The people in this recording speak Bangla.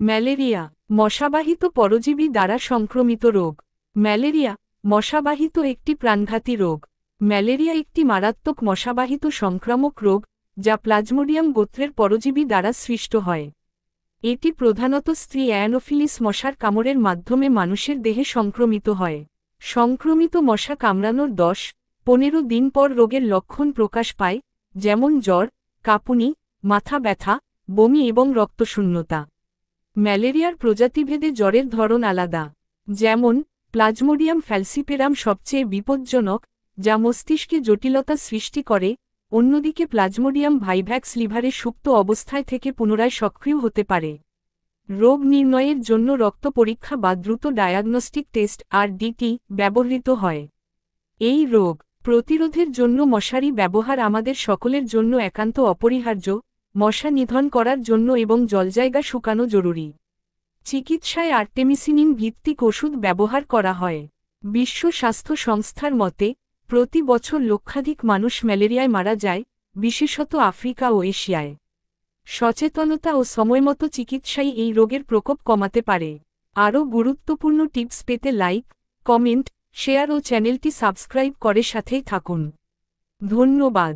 ম্যালেরিয়া মশাবাহিত পরজীবী দ্বারা সংক্রমিত রোগ। ম্যালেরিয়া মশাবাহিত একটি প্রাণঘাতী রোগ। ম্যালেরিয়া একটি মারাত্মক মশাবাহিত সংক্রামক রোগ যা প্লাজমোডিয়াম গোত্রের পরজীবী দ্বারা সৃষ্ট হয়। এটি প্রধানত স্ত্রী অ্যানোফিলিস মশার কামড়ের মাধ্যমে মানুষের দেহে সংক্রমিত হয়। সংক্রমিত মশা কামড়ানোর 10-15 দিন পর রোগের লক্ষণ প্রকাশ পায়, যেমন জ্বর, কাঁপুনি, মাথা ব্যথা, বমি এবং রক্তশূন্যতা। ম্যালেরিয়ার প্রজাতিভেদে জ্বরের ধরন আলাদা। যেমন প্লাজমোডিয়াম ফ্যালসিপেরাম সবচেয়ে বিপজ্জনক, যা মস্তিষ্কে জটিলতা সৃষ্টি করে। অন্যদিকে প্লাজমোডিয়াম ভাইভ্যাক্স লিভারে সুপ্ত অবস্থায় থেকে পুনরায় সক্রিয় হতে পারে। রোগ নির্ণয়ের জন্য রক্ত পরীক্ষা বা দ্রুত ডায়াগনস্টিক টেস্ট (RDT) ব্যবহৃত হয়। এই রোগ প্রতিরোধের জন্য মশারি ব্যবহার আমাদের সকলের জন্য একান্ত অপরিহার্য। মশা নিধন করার জন্য এবং জলজায়গা শুকানো জরুরি। চিকিৎসায় আর্টেমিসিনিন ভিত্তিক ওষুধ ব্যবহার করা হয়। বিশ্ব স্বাস্থ্য সংস্থার মতে প্রতি বছর লক্ষাধিক মানুষ ম্যালেরিয়ায় মারা যায়, বিশেষত আফ্রিকা ও এশিয়ায়। সচেতনতা ও সময়মতো চিকিৎসাই এই রোগের প্রকোপ কমাতে পারে। আরও গুরুত্বপূর্ণ টিপস পেতে লাইক, কমেন্ট, শেয়ার ও চ্যানেলটি সাবস্ক্রাইব করে সাথেই থাকুন। ধন্যবাদ।